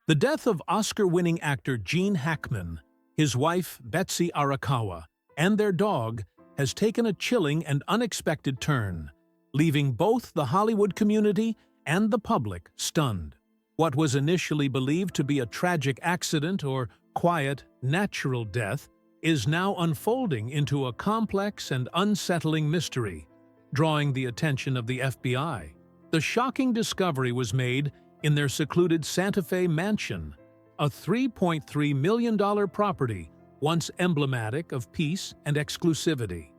The death of Oscar-winning actor Gene Hackman, his wife Betsy Arakawa, and their dog has taken a chilling and unexpected turn, leaving both the Hollywood community and the public stunned. What was initially believed to be a tragic accident or quiet, natural death is now unfolding into a complex and unsettling mystery, drawing the attention of the FBI. The shocking discovery was made in their secluded Santa Fe mansion, a $3.3 million property once emblematic of peace and exclusivity.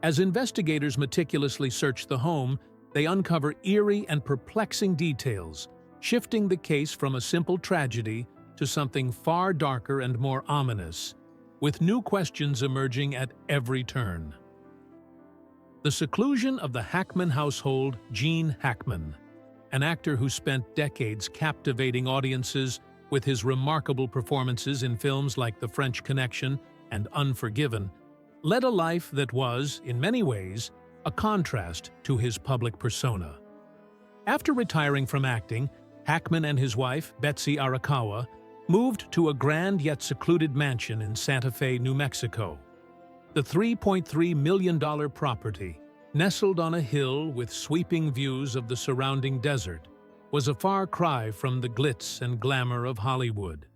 As investigators meticulously search the home, they uncover eerie and perplexing details, shifting the case from a simple tragedy to something far darker and more ominous, with new questions emerging at every turn. The seclusion of the Hackman household. Gene Hackman, an actor who spent decades captivating audiences with his remarkable performances in films like The French Connection and Unforgiven, led a life that was, in many ways, a contrast to his public persona. After retiring from acting, Hackman and his wife, Betsy Arakawa, moved to a grand yet secluded mansion in Santa Fe, New Mexico. The $3.3 million property, nestled on a hill with sweeping views of the surrounding desert, was a far cry from the glitz and glamour of Hollywood.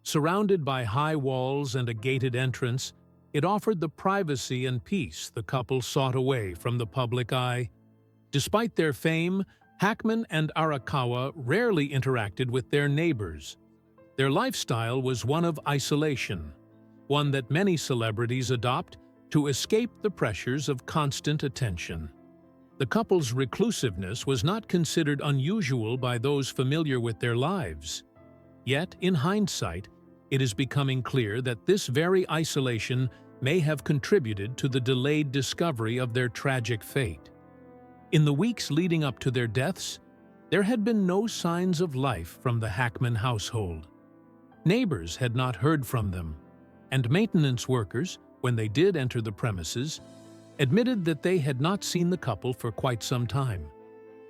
Surrounded by high walls and a gated entrance, it offered the privacy and peace the couple sought away from the public eye. Despite their fame, Hackman and Arakawa rarely interacted with their neighbors. Their lifestyle was one of isolation, one that many celebrities adopt to escape the pressures of constant attention. The couple's reclusiveness was not considered unusual by those familiar with their lives. Yet, in hindsight, it is becoming clear that this very isolation may have contributed to the delayed discovery of their tragic fate. In the weeks leading up to their deaths, there had been no signs of life from the Hackman household. Neighbors had not heard from them, and maintenance workers, when they did enter the premises, admitted that they had not seen the couple for quite some time.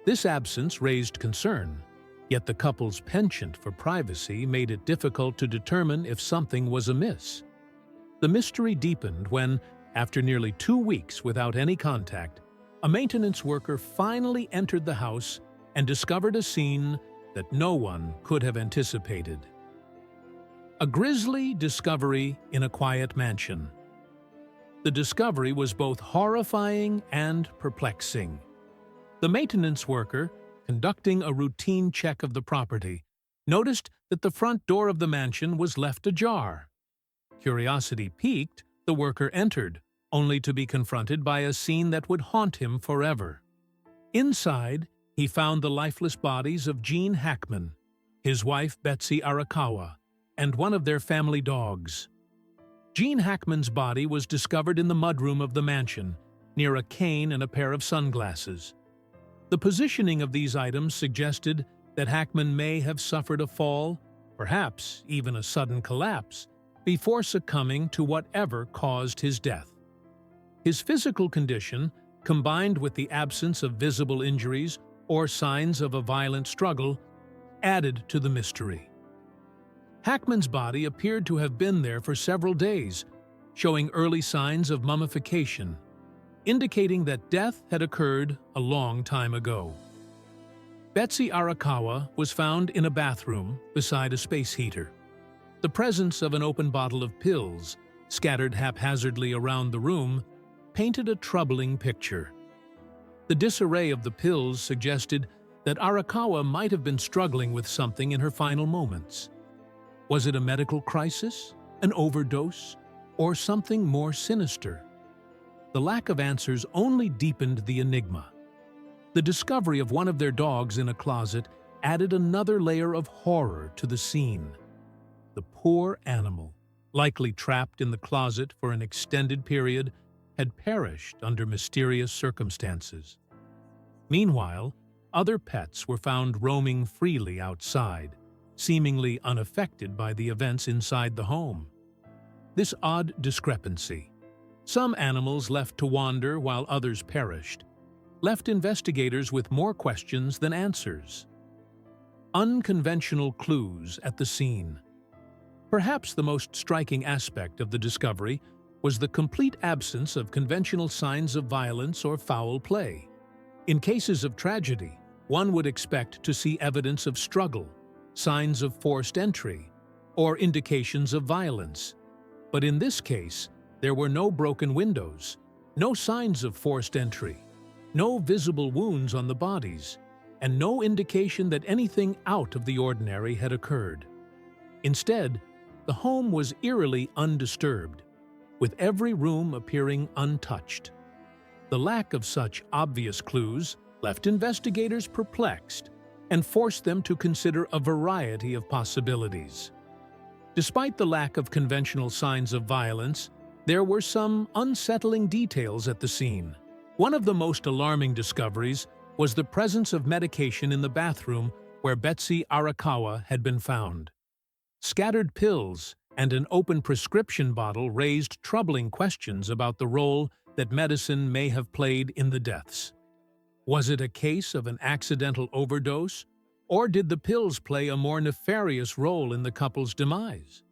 This absence raised concern, yet the couple's penchant for privacy made it difficult to determine if something was amiss. The mystery deepened when, after nearly 2 weeks without any contact, a maintenance worker finally entered the house and discovered a scene that no one could have anticipated. A grisly discovery in a quiet mansion. The discovery was both horrifying and perplexing. The maintenance worker, conducting a routine check of the property, noticed that the front door of the mansion was left ajar. Curiosity piqued, the worker entered, only to be confronted by a scene that would haunt him forever. Inside, he found the lifeless bodies of Gene Hackman, his wife Betsy Arakawa, and one of their family dogs. Gene Hackman's body was discovered in the mudroom of the mansion, near a cane and a pair of sunglasses. The positioning of these items suggested that Hackman may have suffered a fall, perhaps even a sudden collapse, before succumbing to whatever caused his death. His physical condition, combined with the absence of visible injuries or signs of a violent struggle, added to the mystery. Hackman's body appeared to have been there for several days, showing early signs of mummification, indicating that death had occurred a long time ago. Betsy Arakawa was found in a bathroom beside a space heater. The presence of an open bottle of pills, scattered haphazardly around the room, painted a troubling picture. The disarray of the pills suggested that Arakawa might have been struggling with something in her final moments. Was it a medical crisis, an overdose, or something more sinister? The lack of answers only deepened the enigma. The discovery of one of their dogs in a closet added another layer of horror to the scene. The poor animal, likely trapped in the closet for an extended period, had perished under mysterious circumstances. Meanwhile, other pets were found roaming freely outside, seemingly unaffected by the events inside the home. This odd discrepancy, some animals left to wander while others perished, left investigators with more questions than answers. Unconventional clues at the scene. Perhaps the most striking aspect of the discovery was the complete absence of conventional signs of violence or foul play. In cases of tragedy, one would expect to see evidence of struggle, signs of forced entry, or indications of violence. But in this case, there were no broken windows, no signs of forced entry, no visible wounds on the bodies, and no indication that anything out of the ordinary had occurred. Instead, the home was eerily undisturbed, with every room appearing untouched. The lack of such obvious clues left investigators perplexed and forced them to consider a variety of possibilities. Despite the lack of conventional signs of violence, there were some unsettling details at the scene. One of the most alarming discoveries was the presence of medication in the bathroom where Betsy Arakawa had been found. Scattered pills and an open prescription bottle raised troubling questions about the role that medicine may have played in the deaths. Was it a case of an accidental overdose, or did the pills play a more nefarious role in the couple's demise?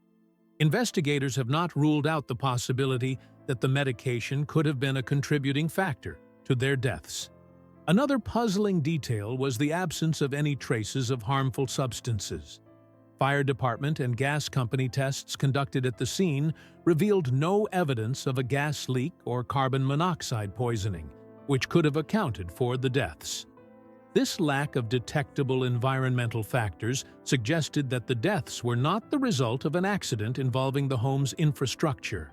Investigators have not ruled out the possibility that the medication could have been a contributing factor to their deaths. Another puzzling detail was the absence of any traces of harmful substances. Fire department and gas company tests conducted at the scene revealed no evidence of a gas leak or carbon monoxide poisoning, which could have accounted for the deaths. This lack of detectable environmental factors suggested that the deaths were not the result of an accident involving the home's infrastructure.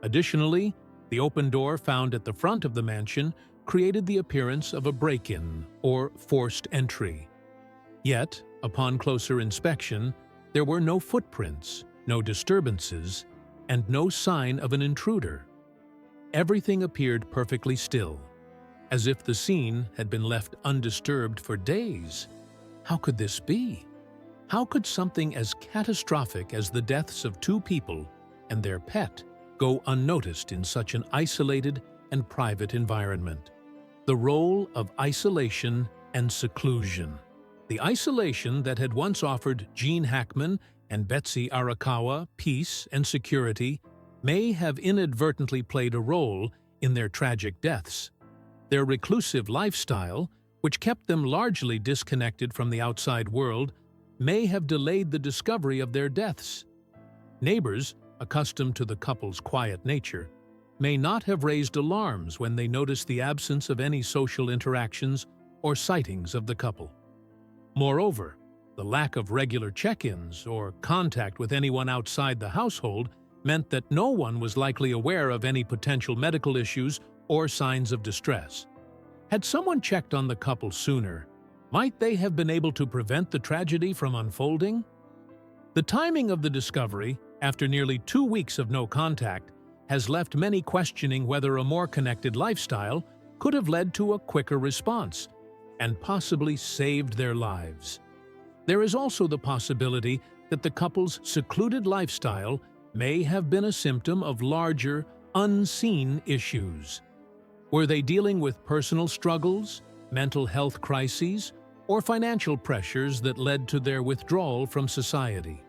Additionally, the open door found at the front of the mansion created the appearance of a break-in or forced entry. Yet, upon closer inspection, there were no footprints, no disturbances, and no sign of an intruder. Everything appeared perfectly still, as if the scene had been left undisturbed for days. How could this be? How could something as catastrophic as the deaths of two people and their pet go unnoticed in such an isolated and private environment? The role of isolation and seclusion. The isolation that had once offered Gene Hackman and Betsy Arakawa peace and security may have inadvertently played a role in their tragic deaths. Their reclusive lifestyle, which kept them largely disconnected from the outside world, may have delayed the discovery of their deaths. Neighbors, accustomed to the couple's quiet nature, may not have raised alarms when they noticed the absence of any social interactions or sightings of the couple. Moreover, the lack of regular check-ins or contact with anyone outside the household meant that no one was likely aware of any potential medical issues or signs of distress. Had someone checked on the couple sooner, might they have been able to prevent the tragedy from unfolding? The timing of the discovery, after nearly 2 weeks of no contact, has left many questioning whether a more connected lifestyle could have led to a quicker response and possibly saved their lives. There is also the possibility that the couple's secluded lifestyle may have been a symptom of larger, unseen issues. Were they dealing with personal struggles, mental health crises, or financial pressures that led to their withdrawal from society?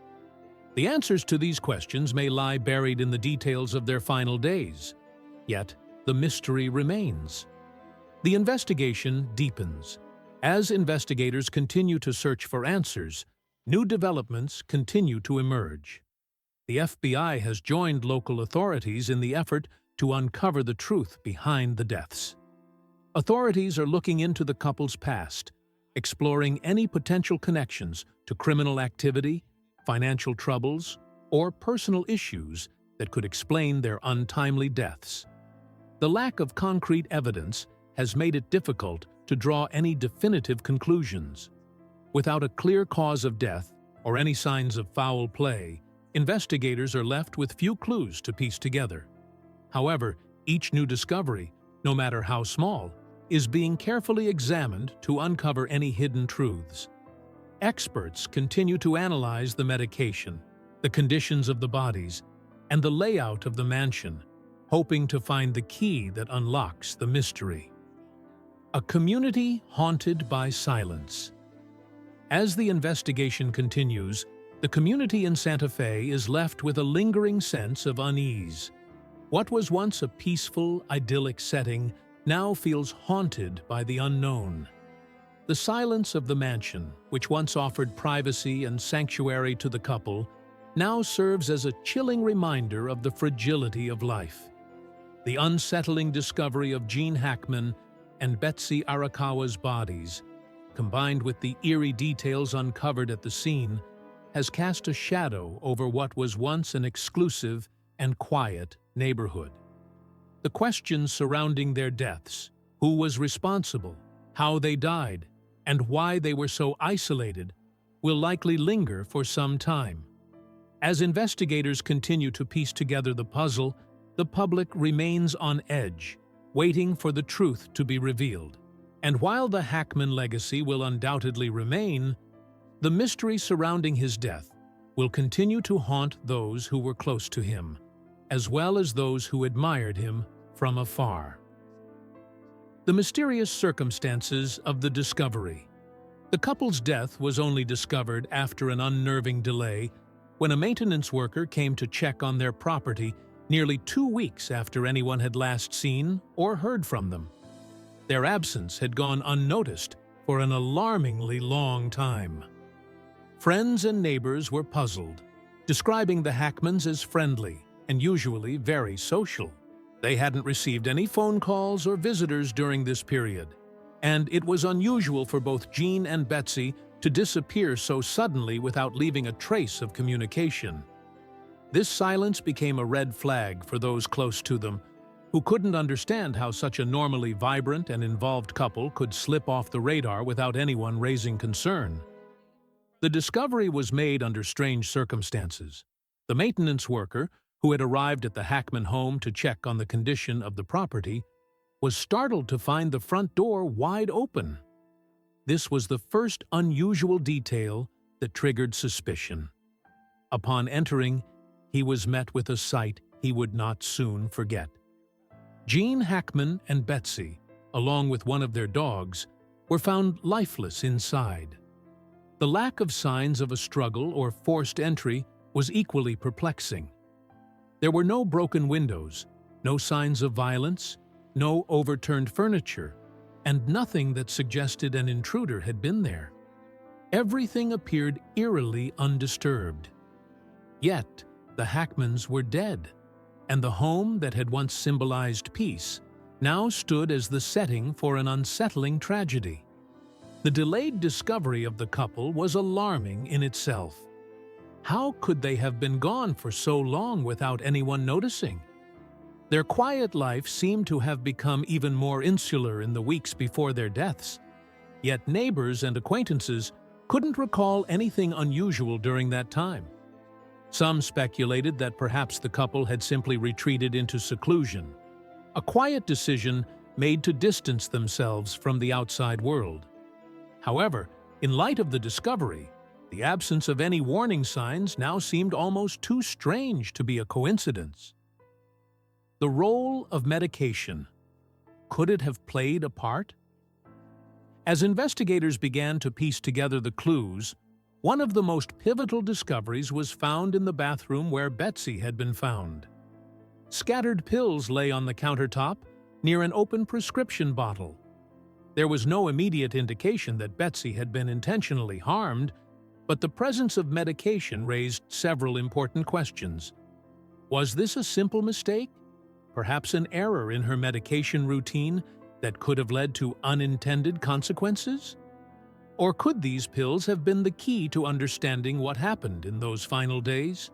The answers to these questions may lie buried in the details of their final days, yet the mystery remains. The investigation deepens. As investigators continue to search for answers, new developments continue to emerge. The FBI has joined local authorities in the effort to uncover the truth behind the deaths. Authorities are looking into the couple's past, exploring any potential connections to criminal activity, financial troubles, or personal issues that could explain their untimely deaths. The lack of concrete evidence has made it difficult to draw any definitive conclusions. Without a clear cause of death or any signs of foul play, investigators are left with few clues to piece together. However, each new discovery, no matter how small, is being carefully examined to uncover any hidden truths. Experts continue to analyze the medication, the conditions of the bodies, and the layout of the mansion, hoping to find the key that unlocks the mystery. A community haunted by silence. As the investigation continues, the community in Santa Fe is left with a lingering sense of unease. What was once a peaceful, idyllic setting now feels haunted by the unknown. The silence of the mansion, which once offered privacy and sanctuary to the couple, now serves as a chilling reminder of the fragility of life. The unsettling discovery of Gene Hackman and Betsy Arakawa's bodies, combined with the eerie details uncovered at the scene, has cast a shadow over what was once an exclusive and quiet neighborhood. The questions surrounding their deaths, who was responsible, how they died, and why they were so isolated, will likely linger for some time. As investigators continue to piece together the puzzle, the public remains on edge, waiting for the truth to be revealed. And while the Hackman legacy will undoubtedly remain, the mystery surrounding his death will continue to haunt those who were close to him, as well as those who admired him from afar. The mysterious circumstances of the discovery. The couple's death was only discovered after an unnerving delay when a maintenance worker came to check on their property nearly 2 weeks after anyone had last seen or heard from them. Their absence had gone unnoticed for an alarmingly long time. Friends and neighbors were puzzled, describing the Hackmans as friendly and usually very social. They hadn't received any phone calls or visitors during this period, and it was unusual for both Gene and Betsy to disappear so suddenly without leaving a trace of communication. This silence became a red flag for those close to them, who couldn't understand how such a normally vibrant and involved couple could slip off the radar without anyone raising concern. The discovery was made under strange circumstances. The maintenance worker, who had arrived at the Hackman home to check on the condition of the property, was startled to find the front door wide open. This was the first unusual detail that triggered suspicion. Upon entering, he was met with a sight he would not soon forget. Gene Hackman and Betsy, along with one of their dogs, were found lifeless inside. The lack of signs of a struggle or forced entry was equally perplexing. There were no broken windows, no signs of violence, no overturned furniture, and nothing that suggested an intruder had been there. Everything appeared eerily undisturbed. Yet, the Hackmans were dead, and the home that had once symbolized peace now stood as the setting for an unsettling tragedy. The delayed discovery of the couple was alarming in itself. How could they have been gone for so long without anyone noticing? Their quiet life seemed to have become even more insular in the weeks before their deaths. Yet neighbors and acquaintances couldn't recall anything unusual during that time. Some speculated that perhaps the couple had simply retreated into seclusion, a quiet decision made to distance themselves from the outside world. However, in light of the discovery, the absence of any warning signs now seemed almost too strange to be a coincidence. The role of medication. Could it have played a part? As investigators began to piece together the clues, one of the most pivotal discoveries was found in the bathroom where Betsy had been found. Scattered pills lay on the countertop near an open prescription bottle. There was no immediate indication that Betsy had been intentionally harmed, but the presence of medication raised several important questions. Was this a simple mistake? Perhaps an error in her medication routine that could have led to unintended consequences? Or could these pills have been the key to understanding what happened in those final days?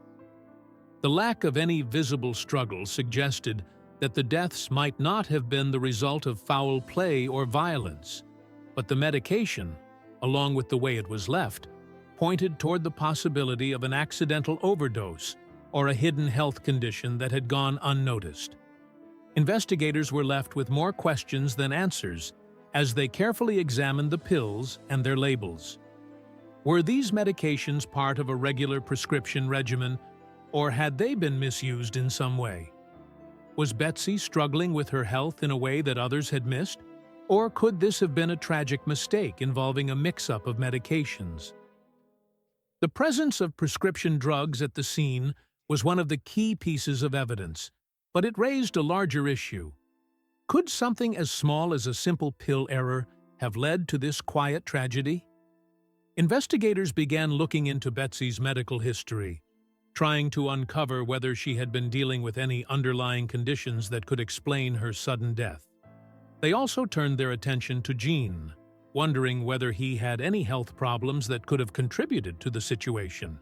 The lack of any visible struggle suggested that the deaths might not have been the result of foul play or violence, but the medication, along with the way it was left, pointed toward the possibility of an accidental overdose or a hidden health condition that had gone unnoticed. Investigators were left with more questions than answers as they carefully examined the pills and their labels. Were these medications part of a regular prescription regimen, or had they been misused in some way? Was Betsy struggling with her health in a way that others had missed? Or could this have been a tragic mistake involving a mix-up of medications? The presence of prescription drugs at the scene was one of the key pieces of evidence, but it raised a larger issue. Could something as small as a simple pill error have led to this quiet tragedy? Investigators began looking into Betsy's medical history, trying to uncover whether she had been dealing with any underlying conditions that could explain her sudden death. They also turned their attention to Gene, wondering whether he had any health problems that could have contributed to the situation.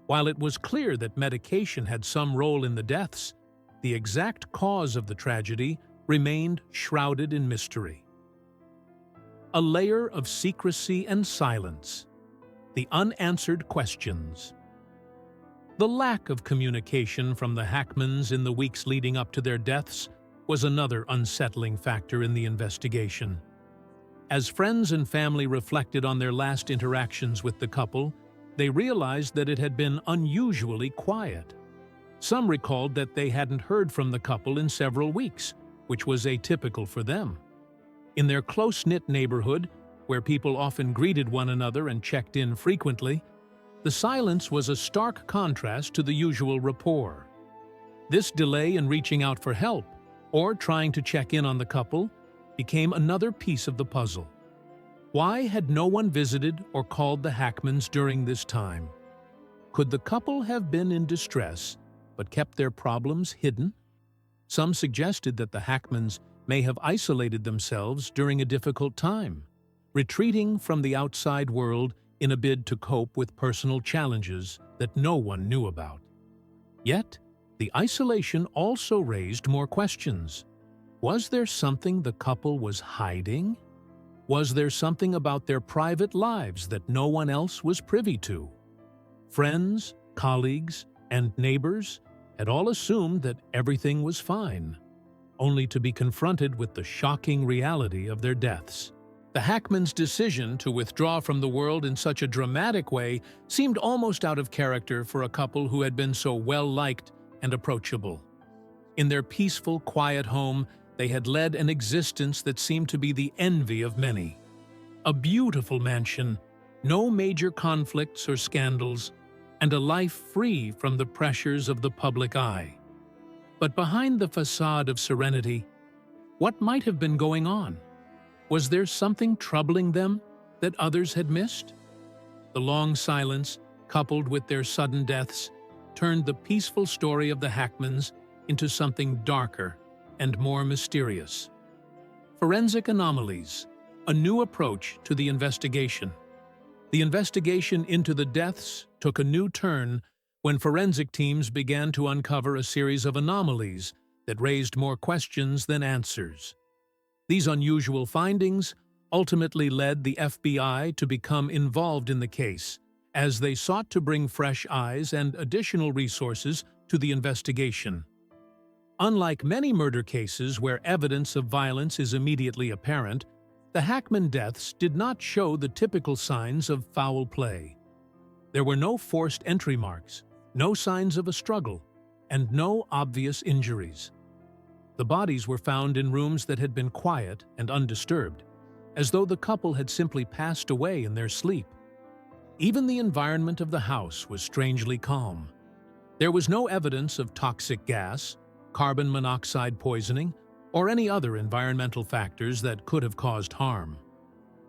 While it was clear that medication had some role in the deaths, the exact cause of the tragedy remained shrouded in mystery. A layer of secrecy and silence. The unanswered questions. The lack of communication from the Hackmans in the weeks leading up to their deaths was another unsettling factor in the investigation. As friends and family reflected on their last interactions with the couple, they realized that it had been unusually quiet. Some recalled that they hadn't heard from the couple in several weeks, which was atypical for them. In their close-knit neighborhood, where people often greeted one another and checked in frequently, the silence was a stark contrast to the usual rapport. This delay in reaching out for help, or trying to check in on the couple, became another piece of the puzzle. Why had no one visited or called the Hackmans during this time? Could the couple have been in distress, but kept their problems hidden? Some suggested that the Hackmans may have isolated themselves during a difficult time, retreating from the outside world in a bid to cope with personal challenges that no one knew about. Yet, the isolation also raised more questions. Was there something the couple was hiding? Was there something about their private lives that no one else was privy to? Friends, colleagues, and neighbors had all assumed that everything was fine, only to be confronted with the shocking reality of their deaths. The Hackmans' decision to withdraw from the world in such a dramatic way seemed almost out of character for a couple who had been so well-liked and approachable. In their peaceful, quiet home, they had led an existence that seemed to be the envy of many. A beautiful mansion, no major conflicts or scandals, and a life free from the pressures of the public eye. But behind the facade of serenity, what might have been going on? Was there something troubling them that others had missed? The long silence, coupled with their sudden deaths, turned the peaceful story of the Hackmans into something darker and more mysterious. Forensic anomalies, a new approach to the investigation. The investigation into the deaths took a new turn when forensic teams began to uncover a series of anomalies that raised more questions than answers. These unusual findings ultimately led the FBI to become involved in the case, as they sought to bring fresh eyes and additional resources to the investigation. Unlike many murder cases where evidence of violence is immediately apparent, the Hackman deaths did not show the typical signs of foul play. There were no forced entry marks, no signs of a struggle, and no obvious injuries. The bodies were found in rooms that had been quiet and undisturbed, as though the couple had simply passed away in their sleep. Even the environment of the house was strangely calm. There was no evidence of toxic gas, carbon monoxide poisoning, or any other environmental factors that could have caused harm.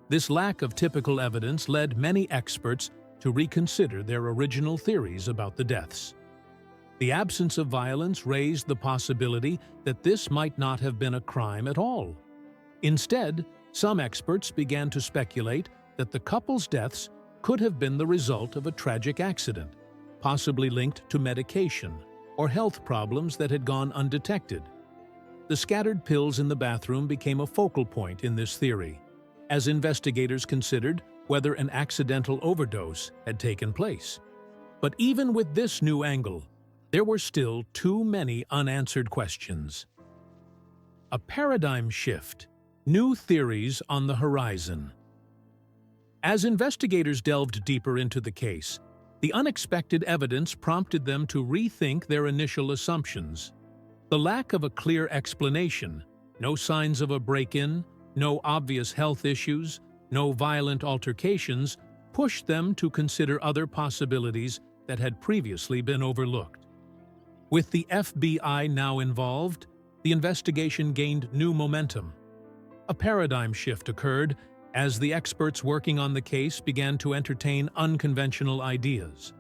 This lack of typical evidence led many experts to reconsider their original theories about the deaths. The absence of violence raised the possibility that this might not have been a crime at all. Instead, some experts began to speculate that the couple's deaths could have been the result of a tragic accident, possibly linked to medication or health problems that had gone undetected. The scattered pills in the bathroom became a focal point in this theory, as investigators considered whether an accidental overdose had taken place. But even with this new angle, there were still too many unanswered questions. A paradigm shift, new theories on the horizon. As investigators delved deeper into the case, the unexpected evidence prompted them to rethink their initial assumptions. The lack of a clear explanation, no signs of a break-in, No obvious health issues, no violent altercations pushed them to consider other possibilities that had previously been overlooked. With the FBI now involved, the investigation gained new momentum. A paradigm shift occurred as the experts working on the case began to entertain unconventional ideas.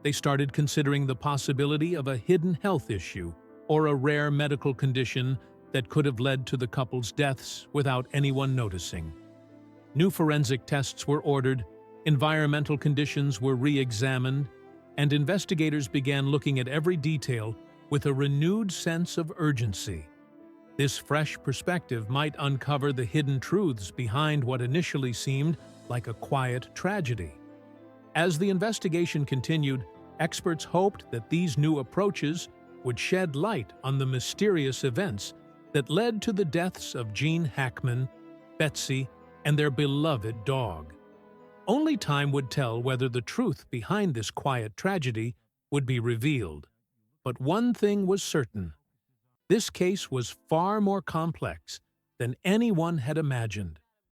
They started considering the possibility of a hidden health issue or a rare medical condition that could have led to the couple's deaths without anyone noticing. New forensic tests were ordered, environmental conditions were re-examined, and investigators began looking at every detail with a renewed sense of urgency. This fresh perspective might uncover the hidden truths behind what initially seemed like a quiet tragedy. As the investigation continued, experts hoped that these new approaches would shed light on the mysterious events that led to the deaths of Gene Hackman, Betsy, and their beloved dog. Only time would tell whether the truth behind this quiet tragedy would be revealed. But one thing was certain: this case was far more complex than anyone had imagined.